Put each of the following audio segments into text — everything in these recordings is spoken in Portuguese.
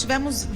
Tivemos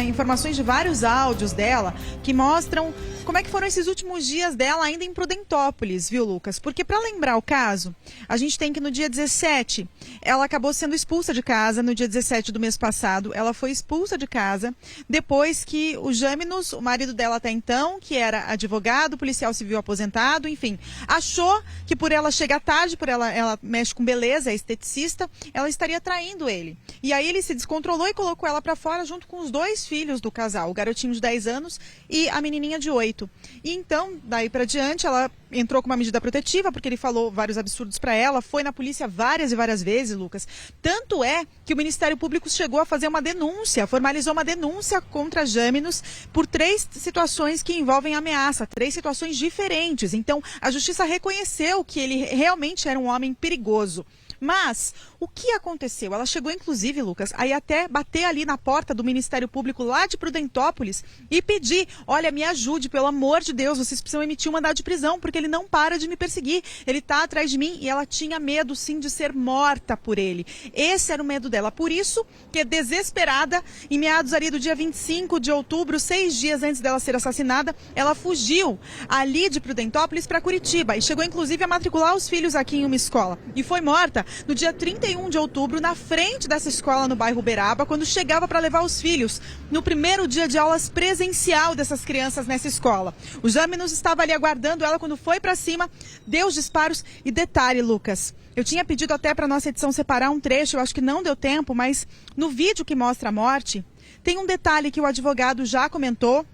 informações de vários áudios dela que mostram como é que foram esses últimos dias dela ainda em Prudentópolis, viu, Lucas? Porque, para lembrar o caso, a gente tem que no dia 17, ela acabou sendo expulsa de casa, no dia 17 do mês passado, ela foi expulsa de casa, depois que o Jâminos, o marido dela até então, que era advogado, policial civil aposentado, enfim, achou que por ela chegar tarde, por ela mexe com beleza, é esteticista, ela estaria traindo ele. E aí ele se descontrolou e colocou ela para fora junto com os 2 filhos do casal, o garotinho de 10 anos e a menininha de 8. E então, daí para diante, ela entrou com uma medida protetiva, porque ele falou vários absurdos para ela, foi na polícia várias e várias vezes, Lucas. Tanto é que o Ministério Público chegou a fazer uma denúncia, formalizou uma denúncia contra Jâminos por 3 situações que envolvem ameaça, 3 situações diferentes. Então, a Justiça reconheceu que ele realmente era um homem perigoso. Mas o que aconteceu? Ela chegou, inclusive, Lucas, aí até bater ali na porta do Ministério Público lá de Prudentópolis e pedir, olha, me ajude, pelo amor de Deus, vocês precisam emitir um mandado de prisão, porque ele não para de me perseguir, ele está atrás de mim. E ela tinha medo, sim, de ser morta por ele. Esse era o medo dela. Por isso que, desesperada, em meados ali do dia 25 de outubro, 6 dias antes dela ser assassinada, ela fugiu ali de Prudentópolis para Curitiba e chegou, inclusive, a matricular os filhos aqui em uma escola. E foi morta no dia 31 de outubro, na frente dessa escola no bairro Uberaba, quando chegava para levar os filhos no primeiro dia de aulas presencial dessas crianças nessa escola. O Jâminos estava ali aguardando ela quando foi para cima, deu os disparos. E detalhe, Lucas, eu tinha pedido até para nossa edição separar um trecho, eu acho que não deu tempo, mas no vídeo que mostra a morte, tem um detalhe que o advogado já comentou.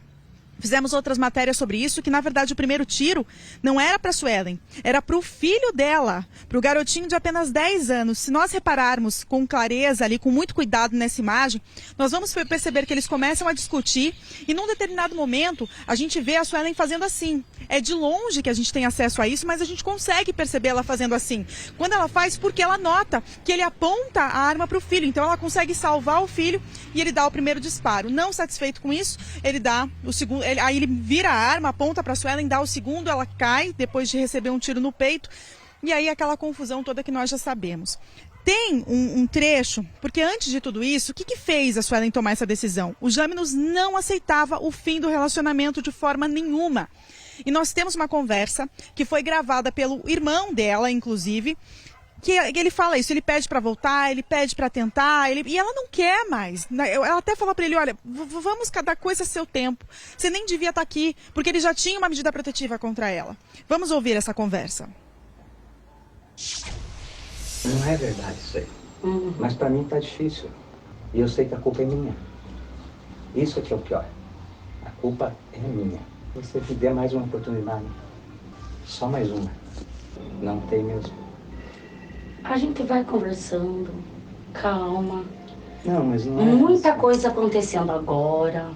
Fizemos outras matérias sobre isso, que na verdade o primeiro tiro não era para a Suelen, era para o filho dela, para o garotinho de apenas 10 anos. Se nós repararmos com clareza ali, com muito cuidado nessa imagem, nós vamos perceber que eles começam a discutir e num determinado momento a gente vê a Suelen fazendo assim. É de longe que a gente tem acesso a isso, mas a gente consegue perceber ela fazendo assim. Quando ela faz, porque ela nota que ele aponta a arma para o filho, então ela consegue salvar o filho e ele dá o primeiro disparo. Não satisfeito com isso, ele dá o segundo. Aí ele vira a arma, aponta para a Suelen, dá o segundo, ela cai depois de receber um tiro no peito. E aí aquela confusão toda que nós já sabemos. Tem um trecho, porque antes de tudo isso, o que fez a Suelen tomar essa decisão? O Jâminos não aceitava o fim do relacionamento de forma nenhuma. E nós temos uma conversa que foi gravada pelo irmão dela, inclusive, que ele fala isso, ele pede para voltar, ele pede para tentar, e ela não quer mais. Ela até falou para ele, olha, vamos cada coisa a seu tempo. Você nem devia estar aqui, porque ele já tinha uma medida protetiva contra ela. Vamos ouvir essa conversa. Não é verdade isso aí. Mas para mim tá difícil. E eu sei que a culpa é minha. Isso aqui é o pior. A culpa é minha. Você me dê mais uma oportunidade. Só mais uma. Não tem mesmo. A gente vai conversando, calma. Não, mas não é muita assim. coisa acontecendo agora.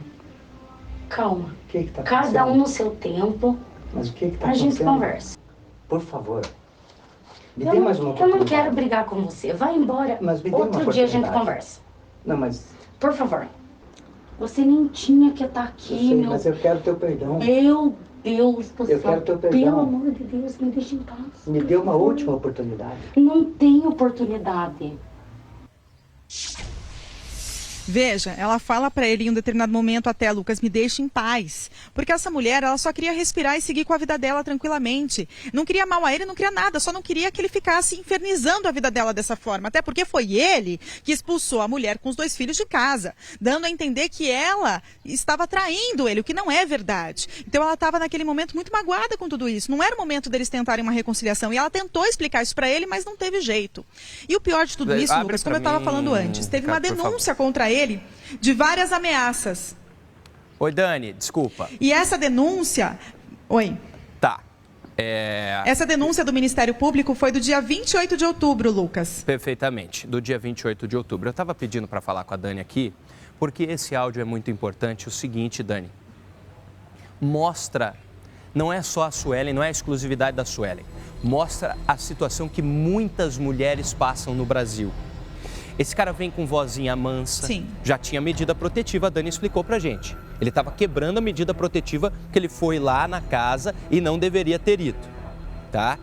Calma. O que tá acontecendo? Cada um no seu tempo. Mas o que tá a acontecendo? gente conversa. Por favor. Me dê mais uma Eu oportunidade. não quero brigar com você. Vai embora. Mas me dê uma Outro dia a gente oportunidade. conversa. Não, mas... Por favor. Você nem tinha que estar aqui, Eu sei, meu... mas eu quero teu perdão. Meu Deus do céu. Eu quero teu perdão. Pelo amor de Deus, me deixa em paz. Me dê uma última oportunidade. Não tem oportunidade. Veja, ela fala para ele em um determinado momento até, Lucas, me deixe em paz. Porque essa mulher, ela só queria respirar e seguir com a vida dela tranquilamente. Não queria mal a ele, não queria nada, só não queria que ele ficasse infernizando a vida dela dessa forma. Até porque foi ele que expulsou a mulher com os 2 filhos de casa, dando a entender que ela estava traindo ele, o que não é verdade. Então ela estava naquele momento muito magoada com tudo isso. Não era o momento deles tentarem uma reconciliação. E ela tentou explicar isso para ele, mas não teve jeito. E o pior de tudo isso, Lucas, como eu estava falando antes, teve uma denúncia contra ele de várias ameaças. Oi, Dani, desculpa. E essa denúncia... Oi. Tá. Essa denúncia do Ministério Público foi do dia 28 de outubro, Lucas. Perfeitamente, do dia 28 de outubro. Eu estava pedindo para falar com a Dani aqui, porque esse áudio é muito importante. O seguinte, Dani, mostra, não é só a Suelen, não é a exclusividade da Suelen, mostra a situação que muitas mulheres passam no Brasil. Esse cara vem com vozinha mansa, Sim. Já tinha medida protetiva, a Dani explicou pra gente. Ele estava quebrando a medida protetiva que ele foi lá na casa e não deveria ter ido, tá?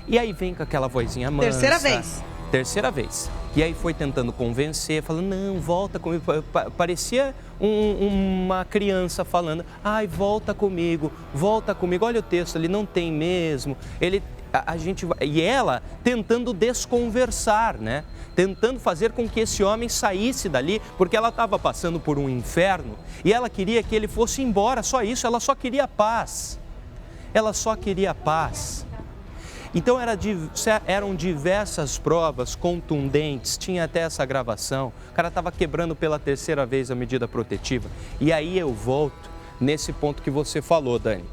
E aí vem com aquela vozinha mansa. Terceira vez. Terceira vez. E aí foi tentando convencer, falando, não, volta comigo. Parecia uma criança falando, ai, volta comigo, olha o texto ali, não tem mesmo. E ela tentando desconversar, né? Tentando fazer com que esse homem saísse dali, porque ela estava passando por um inferno e ela queria que ele fosse embora, só isso, ela só queria paz. Ela só queria paz. Então eram diversas provas contundentes, tinha até essa gravação, o cara estava quebrando pela terceira vez a medida protetiva. E aí eu volto nesse ponto que você falou, Dani,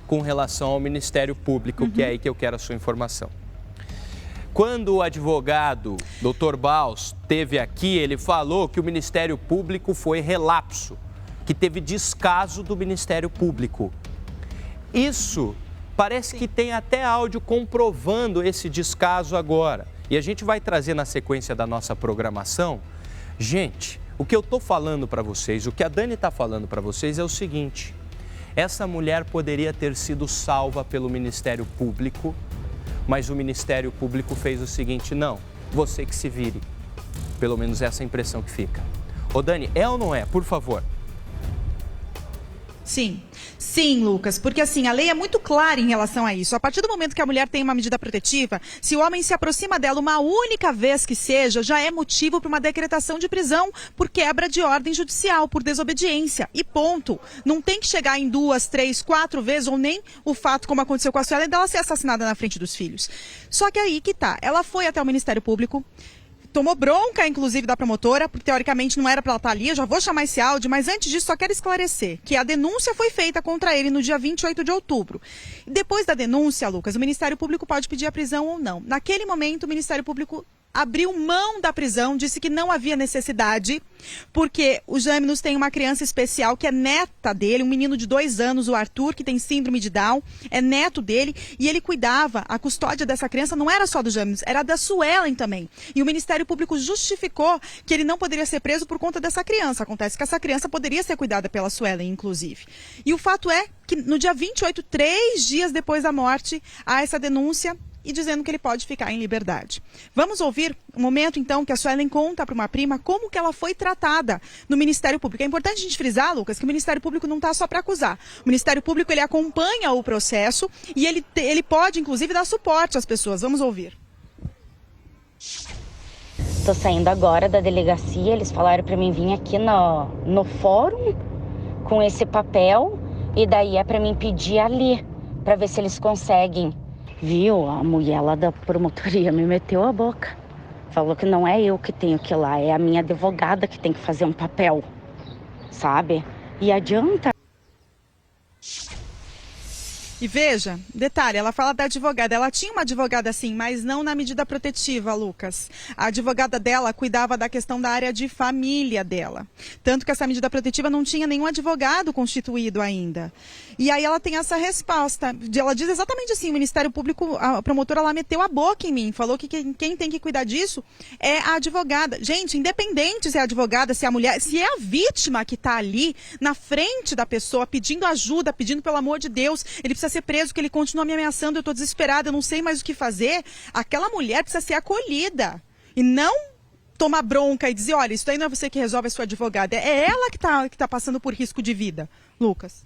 com relação ao Ministério Público, que é aí que eu quero a sua informação. Quando o advogado, Dr. Baus, esteve aqui, ele falou que o Ministério Público foi relapso, que teve descaso do Ministério Público. Isso parece que tem até áudio comprovando esse descaso agora. E a gente vai trazer na sequência da nossa programação. Gente, o que eu estou falando para vocês, o que a Dani está falando para vocês é o seguinte. Essa mulher poderia ter sido salva pelo Ministério Público, mas o Ministério Público fez o seguinte, não, você que se vire. Pelo menos essa é a impressão que fica. Ô Dani, é ou não é? Por favor. Sim, Lucas, porque assim, a lei é muito clara em relação a isso. A partir do momento que a mulher tem uma medida protetiva, se o homem se aproxima dela uma única vez que seja, já é motivo para uma decretação de prisão por quebra de ordem judicial, por desobediência. E ponto. Não tem que chegar em 2, 3, 4 vezes, ou nem o fato como aconteceu com a Suelen, dela ser assassinada na frente dos filhos. Só que aí que tá, ela foi até o Ministério Público, tomou bronca, inclusive, da promotora, porque teoricamente não era para ela estar ali, eu já vou chamar esse áudio, mas antes disso só quero esclarecer que a denúncia foi feita contra ele no dia 28 de outubro. Depois da denúncia, Lucas, o Ministério Público pode pedir a prisão ou não. Naquele momento, o Ministério Público abriu mão da prisão, disse que não havia necessidade, porque o Jâminos tem uma criança especial que é neta dele, um menino de 2 anos, o Arthur, que tem síndrome de Down, é neto dele, e ele cuidava, a custódia dessa criança não era só do Jâminos, era da Suelen também. E o Ministério Público justificou que ele não poderia ser preso por conta dessa criança. Acontece que essa criança poderia ser cuidada pela Suelen, inclusive. E o fato é que no dia 28, 3 dias depois da morte, há essa denúncia e dizendo que ele pode ficar em liberdade. Vamos ouvir o momento, então, que a Suelen conta para uma prima como que ela foi tratada no Ministério Público. É importante a gente frisar, Lucas, que o Ministério Público não está só para acusar. O Ministério Público, ele acompanha o processo e ele pode, inclusive, dar suporte às pessoas. Vamos ouvir. Tô saindo agora da delegacia, eles falaram para mim vir aqui no fórum com esse papel e daí é para mim pedir ali, para ver se eles conseguem. Viu? A mulher lá da promotoria me meteu a boca. Falou que não é eu que tenho que ir lá, é a minha advogada que tem que fazer um papel, sabe? E adianta. E veja, detalhe, ela fala da advogada. Ela tinha uma advogada sim, mas não na medida protetiva, Lucas. A advogada dela cuidava da questão da área de família dela. Tanto que essa medida protetiva não tinha nenhum advogado constituído ainda. E aí ela tem essa resposta. Ela diz exatamente assim, o Ministério Público, a promotora lá meteu a boca em mim. Falou que quem tem que cuidar disso é a advogada. Gente, independente se é a advogada, se é a mulher, se é a vítima que está ali na frente da pessoa pedindo ajuda, pedindo pelo amor de Deus, ele precisa ser preso, que ele continua me ameaçando, eu estou desesperada, eu não sei mais o que fazer. Aquela mulher precisa ser acolhida e não tomar bronca e dizer, olha, isso daí não é você que resolve, é sua advogada. É ela que tá passando por risco de vida. Lucas.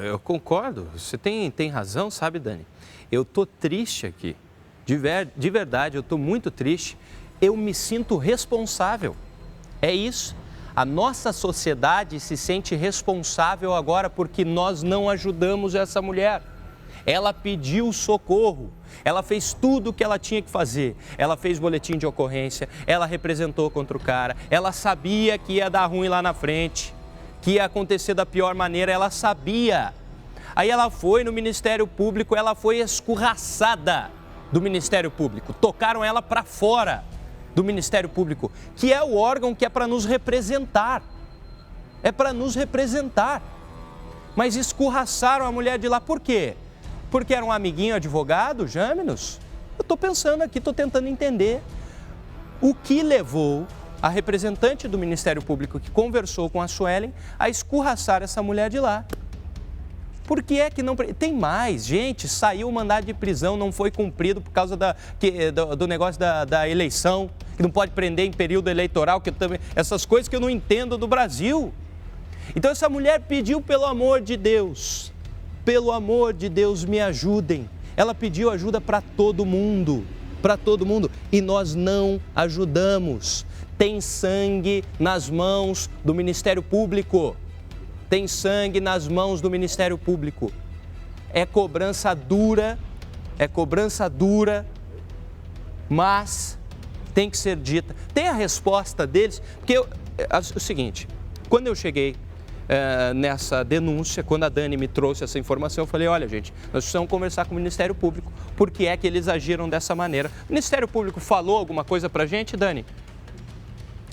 Eu concordo, você tem razão, sabe, Dani? Eu tô triste aqui, de verdade, eu tô muito triste. Eu me sinto responsável, é isso. A nossa sociedade se sente responsável agora porque nós não ajudamos essa mulher. Ela pediu socorro, ela fez tudo o que ela tinha que fazer. Ela fez boletim de ocorrência, ela representou contra o cara, ela sabia que ia dar ruim lá na frente, que ia acontecer da pior maneira, ela sabia. Aí ela foi no Ministério Público, ela foi escorraçada do Ministério Público, tocaram ela para fora do Ministério Público, que é o órgão que é para nos representar. É para nos representar. Mas escorraçaram a mulher de lá. Por quê? Porque era um amiguinho advogado, Jâminos? Eu estou pensando aqui, estou tentando entender o que levou a representante do Ministério Público que conversou com a Suelen a escorraçar essa mulher de lá. Por que é que não... Tem mais, gente, saiu o mandado de prisão, não foi cumprido por causa do negócio da eleição, que não pode prender em período eleitoral, que também, essas coisas que eu não entendo do Brasil. Então essa mulher pediu, pelo amor de Deus, me ajudem. Ela pediu ajuda para todo mundo, e nós não ajudamos. Tem sangue nas mãos do Ministério Público. Tem sangue nas mãos do Ministério Público. É cobrança dura, mas tem que ser dita. Tem a resposta deles, porque é o seguinte, quando eu cheguei nessa denúncia, quando a Dani me trouxe essa informação, eu falei, olha gente, nós precisamos conversar com o Ministério Público, por que é que eles agiram dessa maneira. O Ministério Público falou alguma coisa pra gente, Dani?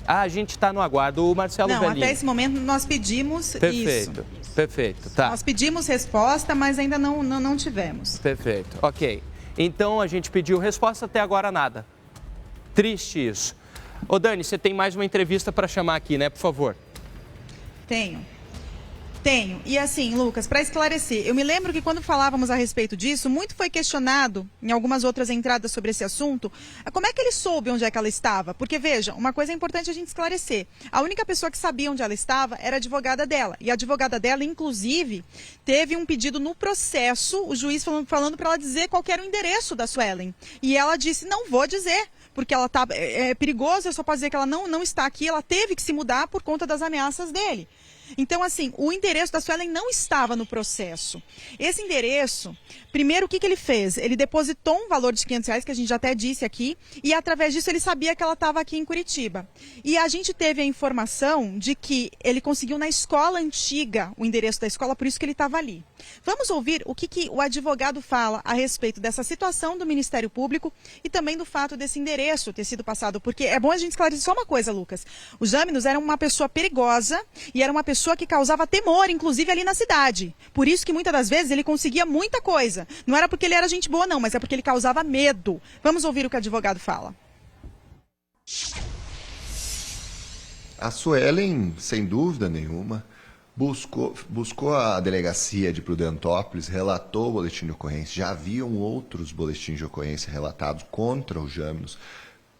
A gente está no aguardo. O Marcelo Não, Velhinho. até esse momento nós pedimos isso. Perfeito, tá. Nós pedimos resposta, mas ainda não tivemos. Perfeito, ok. Então a gente pediu resposta, até agora nada. Triste isso. Ô Dani, você tem mais uma entrevista para chamar aqui, né, por favor? Tenho. E assim, Lucas, para esclarecer, eu me lembro que quando falávamos a respeito disso, muito foi questionado em algumas outras entradas sobre esse assunto, como é que ele soube onde é que ela estava? Porque, veja, uma coisa importante a gente esclarecer. A única pessoa que sabia onde ela estava era a advogada dela. E a advogada dela, inclusive, teve um pedido no processo, o juiz falando para ela dizer qual que era o endereço da Suelen. E ela disse, não vou dizer, porque ela tá, é perigoso, eu só posso dizer que ela não está aqui, ela teve que se mudar por conta das ameaças dele. Então, assim, o endereço da Suelen não estava no processo. Esse endereço, primeiro, o que ele fez? Ele depositou um valor de R$500, que a gente já até disse aqui, e através disso ele sabia que ela estava aqui em Curitiba. E a gente teve a informação de que ele conseguiu na escola antiga o endereço da escola, por isso que ele estava ali. Vamos ouvir o que o advogado fala a respeito dessa situação do Ministério Público e também do fato desse endereço ter sido passado, porque é bom a gente esclarecer só uma coisa, Lucas. O Jaminos era uma pessoa perigosa e era uma pessoa que causava temor, inclusive ali na cidade. Por isso que muitas das vezes ele conseguia muita coisa. Não era porque ele era gente boa, não, mas é porque ele causava medo. Vamos ouvir o que o advogado fala. A Suelen, sem dúvida nenhuma, buscou a delegacia de Prudentópolis, relatou o boletim de ocorrência. Já haviam outros boletins de ocorrência relatados contra o Jaminos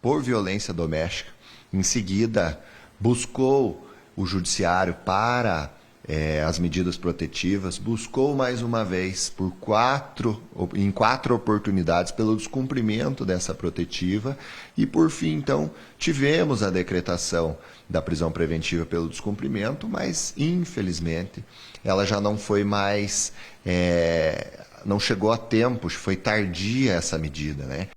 por violência doméstica. Em seguida, buscou o judiciário para as medidas protetivas, buscou mais uma vez em quatro oportunidades pelo descumprimento dessa protetiva e, por fim, então, tivemos a decretação da prisão preventiva pelo descumprimento, mas, infelizmente, ela já não foi mais... não chegou a tempo, foi tardia essa medida, né?